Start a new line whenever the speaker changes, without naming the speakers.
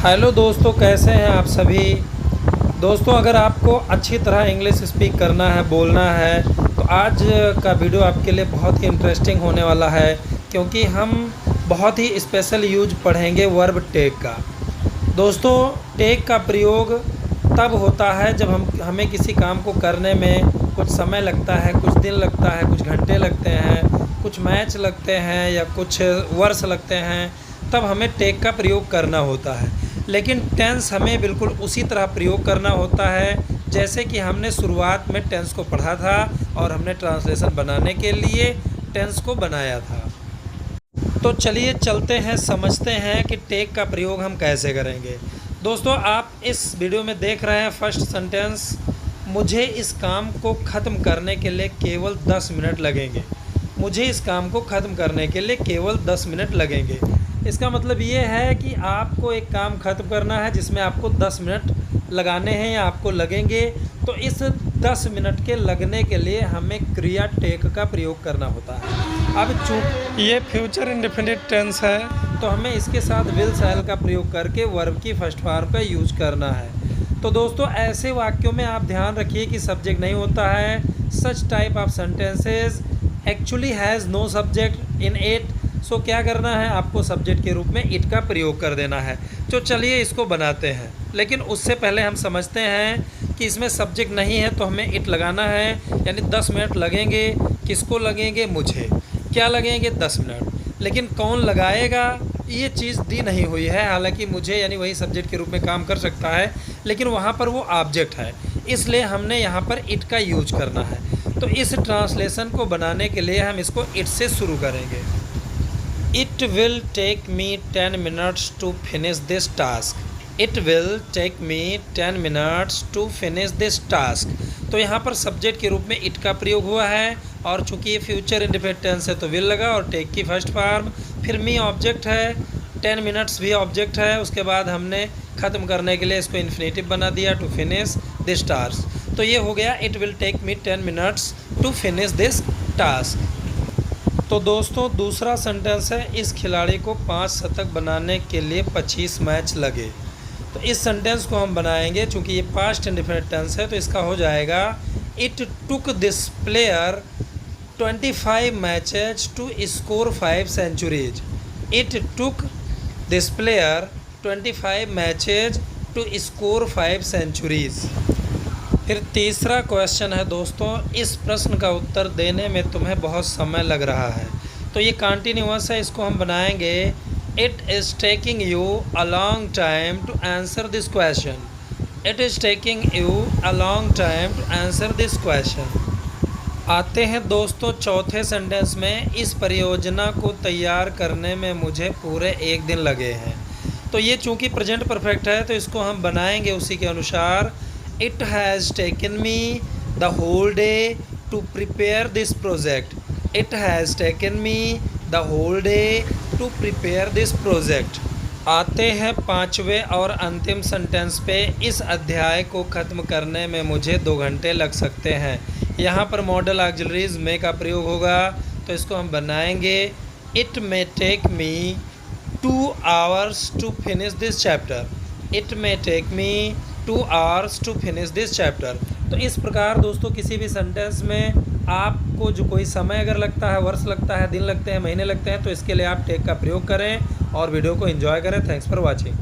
Hello दोस्तों, कैसे हैं आप सभी। दोस्तों, अगर आपको अच्छी तरह इंग्लिश स्पीक करना है, बोलना है, तो आज का वीडियो आपके लिए बहुत ही इंटरेस्टिंग होने वाला है, क्योंकि हम बहुत ही स्पेशल यूज पढ़ेंगे वर्ब टेक का। दोस्तों, टेक का प्रयोग तब होता है जब हमें किसी काम को करने में कुछ समय लगता है, कुछ दिन लगता है, कुछ घंटे लगते हैं, कुछ मैच लगते हैं या कुछ वर्ष लगते हैं, तब हमें टेक का प्रयोग करना होता है। लेकिन टेंस हमें बिल्कुल उसी तरह प्रयोग करना होता है जैसे कि हमने शुरुआत में टेंस को पढ़ा था और हमने ट्रांसलेशन बनाने के लिए टेंस को बनाया था। तो चलिए चलते हैं, समझते हैं कि टेक का प्रयोग हम कैसे करेंगे। दोस्तों, आप इस वीडियो में देख रहे हैं फर्स्ट सेंटेंस, मुझे इस काम को ख़त्म करने के लिए केवल 10 मिनट लगेंगे। मुझे इस काम को ख़त्म करने के लिए केवल 10 मिनट लगेंगे। इसका मतलब ये है कि आपको एक काम ख़त्म करना है जिसमें आपको 10 मिनट लगाने हैं या आपको लगेंगे। तो इस 10 मिनट के लगने के लिए हमें क्रिया टेक का प्रयोग करना होता है। अब चूँकि ये फ्यूचर इंडेफिनिट टेंस है, तो हमें इसके साथ विल शैल का प्रयोग करके वर्ब की फर्स्ट फॉर्म का यूज करना है। तो दोस्तों, ऐसे वाक्यों में आप ध्यान रखिए कि सब्जेक्ट नहीं होता है। Such type of sentences actually has no subject in it. So क्या करना है, आपको सब्जेक्ट के रूप में इट का प्रयोग कर देना है। तो चलिए इसको बनाते हैं, लेकिन उससे पहले हम समझते हैं कि इसमें सब्जेक्ट नहीं है तो हमें इट लगाना है, यानी 10 मिनट लगेंगे। किसको लगेंगे? मुझे। क्या लगेंगे? 10 मिनट। लेकिन कौन लगाएगा, ये चीज़ दी नहीं हुई है। हालांकि मुझे यानी वही सब्जेक्ट के रूप में काम कर सकता है, लेकिन वहाँ पर वो ऑब्जेक्ट है, इसलिए हमने यहाँ पर इट का यूज करना है। तो इस ट्रांसलेशन को बनाने के लिए हम इसको इट से शुरू करेंगे। It will take me 10 minutes to finish this task. It will take me 10 minutes to finish this task. तो यहाँ पर सब्जेक्ट के रूप में इट का प्रयोग हुआ है, और चूंकि ये फ्यूचर इंडेफिनिट टेंस है तो विल लगा और टेक की फर्स्ट फॉर्म, फिर मी ऑब्जेक्ट है, 10 मिनट्स भी ऑब्जेक्ट है। उसके बाद हमने ख़त्म करने के लिए इसको इन्फिनेटिव बना दिया, टू फिनिश दिस टास्क। तो ये हो गया it will take me 10 minutes to finish this task. तो दोस्तों, दूसरा सेंटेंस है, इस खिलाड़ी को 5 शतक बनाने के लिए 25 मैच लगे। तो इस सेंटेंस को हम बनाएंगे, चूँकि ये पास्ट इंडेफिनिट टेंस है, तो इसका हो जाएगा it took this player 25 matches to score 5 centuries. It took this player 25 matches to score 5 centuries. फिर तीसरा क्वेश्चन है दोस्तों, इस प्रश्न का उत्तर देने में तुम्हें बहुत समय लग रहा है। तो ये कॉन्टिन्यूअस है, इसको हम बनाएंगे it is taking you a long time to answer this question. It is taking you a long time to answer this question. आते हैं दोस्तों चौथे सेंटेंस में, इस परियोजना को तैयार करने में मुझे पूरे 1 दिन लगे हैं। तो ये चूँकि प्रेजेंट परफेक्ट है, तो इसको हम बनाएंगे उसी के अनुसार। It has taken me the whole day to prepare this project. It has taken me the whole day to prepare this project. आते हैं पांचवें और अंतिम सेंटेंस पे, इस अध्याय को ख़त्म करने में मुझे 2 घंटे लग सकते हैं। यहाँ पर मॉडल ऑक्सिलरीज में का प्रयोग होगा, तो इसको हम बनाएंगे It may take me 2 hours to finish this chapter. It may take me 2 hours to finish this chapter. तो इस प्रकार दोस्तों, किसी भी सेंटेंस में आपको जो कोई समय अगर लगता है, वर्ष लगता है, दिन लगते हैं, महीने लगते हैं, तो इसके लिए आप टेक का प्रयोग करें और वीडियो को एंजॉय करें। Thanks for watching.